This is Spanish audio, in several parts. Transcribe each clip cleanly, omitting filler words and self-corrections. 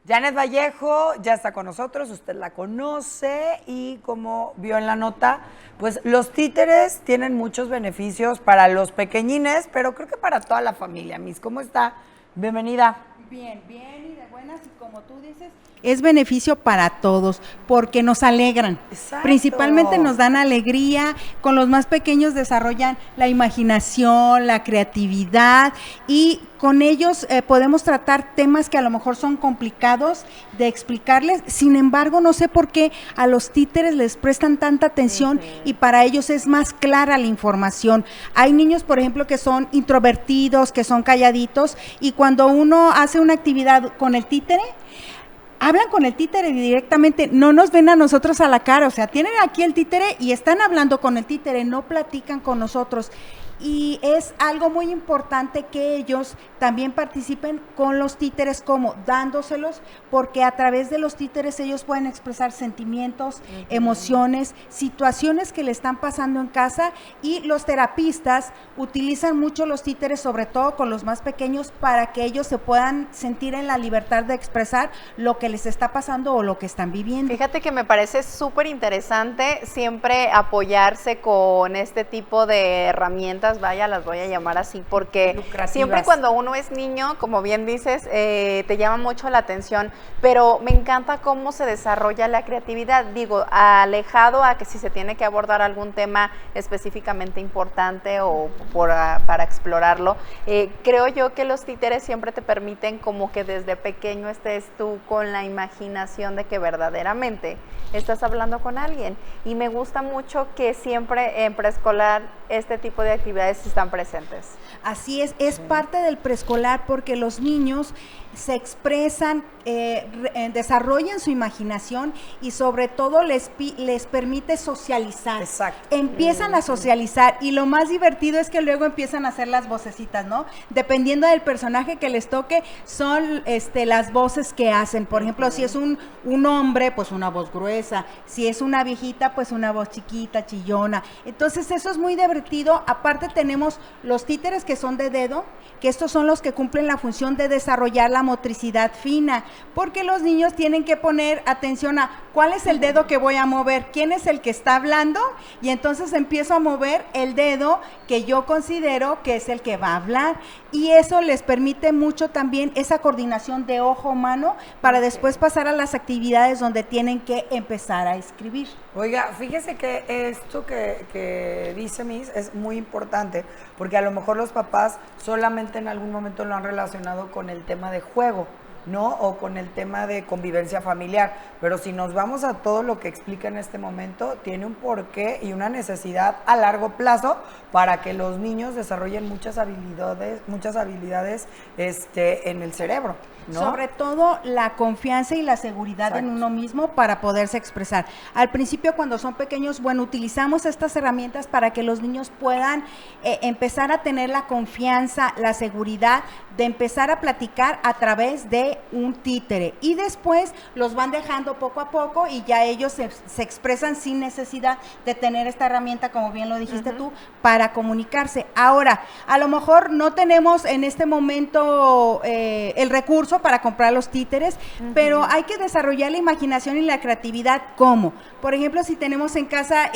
Janet Vallejo ya está con nosotros, usted la conoce y como vio en la nota, pues los títeres tienen muchos beneficios para los pequeñines, pero creo que para toda la familia. Miss, ¿cómo está? Bienvenida. Bien, bien y de buenas, y como tú dices, es beneficio para todos, porque nos alegran. Exacto. Principalmente nos dan alegría, con los más pequeños desarrollan la imaginación, la creatividad, y con ellos podemos tratar temas que a lo mejor son complicados de explicarles. Sin embargo, no sé por qué a los títeres les prestan tanta atención y para ellos es más clara la información. Hay niños, por ejemplo, que son introvertidos, que son calladitos, y cuando uno hace una actividad con el títere, hablan con el títere directamente, no nos ven a nosotros a la cara, o sea, tienen aquí el títere y están hablando con el títere, no platican con nosotros. Y es algo muy importante que ellos también participen con los títeres, como dándoselos, porque a través de los títeres ellos pueden expresar sentimientos, emociones, situaciones que le están pasando en casa, y los terapistas utilizan mucho los títeres, sobre todo con los más pequeños, para que ellos se puedan sentir en la libertad de expresar lo que les está pasando o lo que están viviendo. Fíjate que me parece súper interesante siempre apoyarse con este tipo de herramientas, vaya, las voy a llamar así, porque siempre cuando uno es niño, como bien dices, te llama mucho la atención, pero me encanta cómo se desarrolla la creatividad, digo, alejado a que si se tiene que abordar algún tema específicamente importante o para explorarlo, creo yo que los títeres siempre te permiten como que desde pequeño estés tú con la imaginación de que verdaderamente estás hablando con alguien, y me gusta mucho que siempre en preescolar este tipo de actividades están presentes. Así es parte del preescolar, porque los niños se expresan, desarrollan su imaginación y sobre todo les permite socializar. Exacto. Empiezan a socializar, y lo más divertido es que luego empiezan a hacer las vocecitas, ¿no? Dependiendo del personaje que les toque, son las voces que hacen. Por ejemplo, si es un hombre, pues una voz gruesa; si es una viejita, pues una voz chiquita, chillona. Entonces eso es muy divertido. Aparte tenemos los títeres que son de dedo, que estos son los que cumplen la función de desarrollar la motricidad fina, porque los niños tienen que poner atención a cuál es el dedo que voy a mover, quién es el que está hablando, y entonces empiezo a mover el dedo que yo considero que es el que va a hablar, y eso les permite mucho también esa coordinación de ojo-mano para después pasar a las actividades donde tienen que empezar a escribir. Oiga, fíjese que esto que dice Miss es muy importante, porque a lo mejor los papás solamente en algún momento lo han relacionado con el tema de juego, ¿no? O con el tema de convivencia familiar, pero si nos vamos a todo lo que explica en este momento, tiene un porqué y una necesidad a largo plazo para que los niños desarrollen muchas habilidades en el cerebro, ¿no? Sobre todo la confianza y la seguridad. Exacto. En uno mismo para poderse expresar. Al principio, cuando son pequeños, bueno, utilizamos estas herramientas para que los niños puedan empezar a tener la confianza, la seguridad de empezar a platicar a través de un títere, y después los van dejando poco a poco y ya ellos se expresan sin necesidad de tener esta herramienta, como bien lo dijiste tú, para comunicarse. Ahora, a lo mejor no tenemos en este momento el recurso para comprar los títeres, pero hay que desarrollar la imaginación y la creatividad. ¿Cómo? Por ejemplo, si tenemos en casa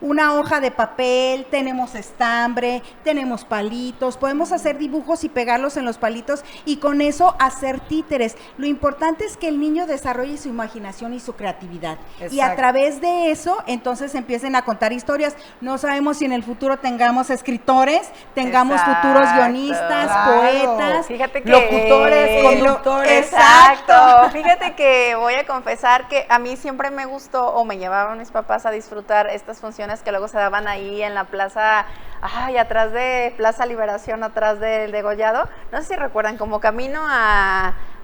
una hoja de papel, tenemos estambre, tenemos palitos, podemos hacer dibujos y pegarlos en los palitos, y con eso hacer títeres. Lo importante es que el niño desarrolle su imaginación y su creatividad. Exacto. Y a través de eso, entonces empiecen a contar historias. No sabemos si en el futuro tengamos escritores, tengamos futuros guionistas, poetas, fíjate que, locutores, conductores. Exacto. Fíjate que voy a confesar que a mí siempre me gustó, o me llevaban mis papás a disfrutar estas funciones que luego se daban ahí en la plaza, atrás de Plaza Liberación, atrás del Degollado. No sé si recuerdan, como camino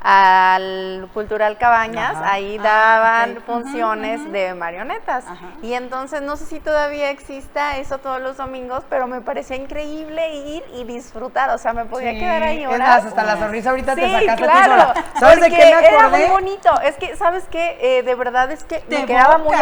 al Cultural Cabañas, ahí daban funciones de marionetas. Y entonces no sé si todavía exista eso todos los domingos, pero me parecía increíble ir y disfrutar, o sea, me podía quedar ahí horas. Hasta la sonrisa ahorita te sacaste claro, tú sola. ¿Sabes de qué me acordé? Era muy bonito. Es que, ¿sabes qué? De verdad es que me quedaba muy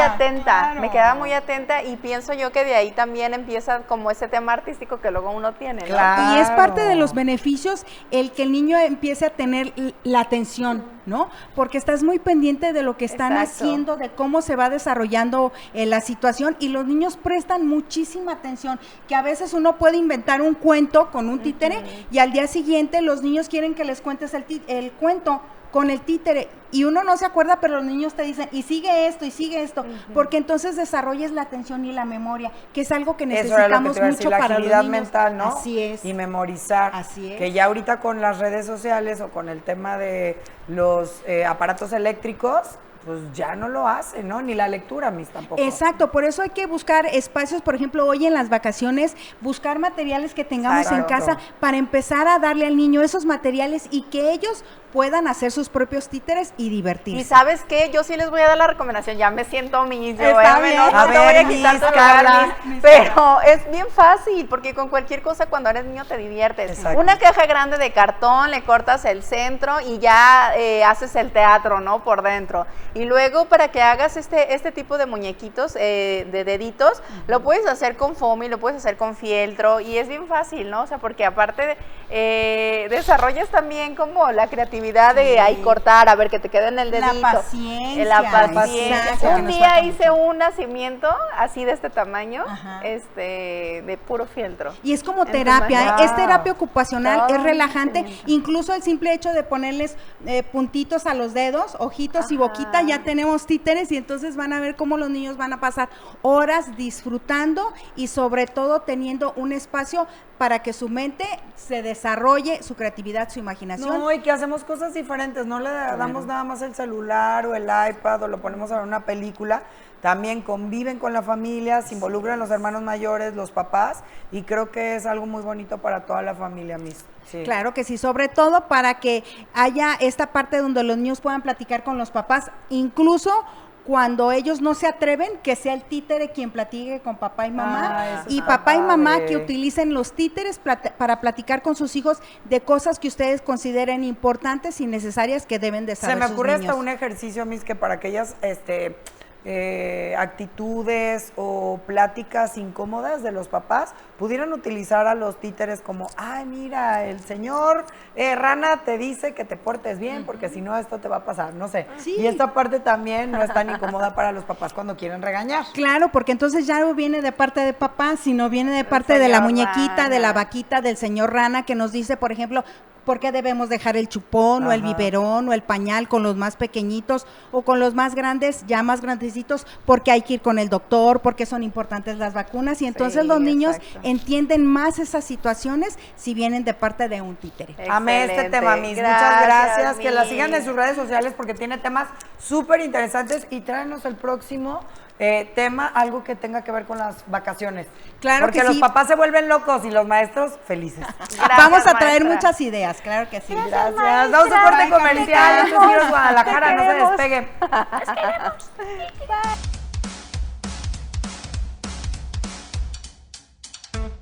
atenta, y pienso yo que de ahí también empieza como ese tema artístico que luego uno tiene, ¿no? Claro. Y es parte de los beneficios el que el niño empiece a tener la atención, ¿no? Porque estás muy pendiente de lo que están haciendo, de cómo se va desarrollando la situación, y los niños prestan muchísima atención, que a veces uno puede inventar un cuento con un títere y al día siguiente los niños quieren que les cuentes el cuento con el títere, y uno no se acuerda, pero los niños te dicen, y sigue esto, porque entonces desarrolles la atención y la memoria, que es algo que necesitamos mucho para los niños. La agilidad mental, ¿no? Así es. Y memorizar. Así es. Que ya ahorita con las redes sociales o con el tema de los aparatos eléctricos, pues ya no lo hace, ¿no? Ni la lectura, mis tampoco. Exacto, por eso hay que buscar espacios, por ejemplo, hoy en las vacaciones, buscar materiales que tengamos en casa para empezar a darle al niño esos materiales y que ellos puedan hacer sus propios títeres y divertirse. Y ¿sabes qué? Yo sí les voy a dar la recomendación, ya me siento Miss, yo Está bien. no te voy a quitar tu lugar, Miss, pero es bien fácil, porque con cualquier cosa cuando eres niño te diviertes. Exacto. Una caja grande de cartón, le cortas el centro y ya haces el teatro, ¿no? Por dentro. Y luego para que hagas este tipo de muñequitos, de deditos, lo puedes hacer con foamy, lo puedes hacer con fieltro, y es bien fácil, ¿no? O sea, porque aparte desarrollas también como la creatividad de ahí cortar, a ver que te quede en el dedito. La paciencia. La paciencia. Exacto. Un día hice un nacimiento así de este tamaño, de puro fieltro. Y es como terapia, es terapia ocupacional, es relajante, Sí. incluso el simple hecho de ponerles puntitos a los dedos, ojitos y boquita, ya tenemos títeres, y entonces van a ver cómo los niños van a pasar horas disfrutando y sobre todo teniendo un espacio para que su mente se desarrolle, su creatividad, su imaginación. No, y que hacemos cosas diferentes, no le damos nada más el celular o el iPad o lo ponemos a ver una película, también conviven con la familia, se involucran los hermanos mayores, los papás, y creo que es algo muy bonito para toda la familia, Miss. Sí. Claro que sí, sobre todo para que haya esta parte donde los niños puedan platicar con los papás, incluso cuando ellos no se atreven, que sea el títere quien platique con papá y mamá, y papá y mamá que utilicen los títeres para platicar con sus hijos de cosas que ustedes consideren importantes y necesarias que deben de saber. Se me sus ocurre niños. hasta un ejercicio, Miss, que para aquellas actitudes o pláticas incómodas de los papás pudieran utilizar a los títeres como, ay, mira, el señor Rana te dice que te portes bien porque si no esto te va a pasar, no sé. Sí. Y esta parte también no es tan incómoda para los papás cuando quieren regañar. Claro, porque entonces ya no viene de parte de papá, sino viene de parte de la muñequita, de la vaquita, del señor Rana, que nos dice, por ejemplo, por qué debemos dejar el chupón o el biberón o el pañal con los más pequeñitos o con los más grandes, ya más grandecitos, porque hay que ir con el doctor, porque son importantes las vacunas, y entonces los niños entienden más esas situaciones si vienen de parte de un títere. Amé este tema, Miss. Muchas gracias. Que la sigan en sus redes sociales porque tiene temas súper interesantes, y tráenos el próximo tema, algo que tenga que ver con las vacaciones. Claro porque que los sí. papás se vuelven locos y los maestros felices. Gracias, Vamos a traer maestra. muchas ideas, claro que sí. Gracias. maestra. Damos un corte Bye, comercial. te Esto es Giros queremos. Guadalajara. Te No se queremos. despeguen. Bye.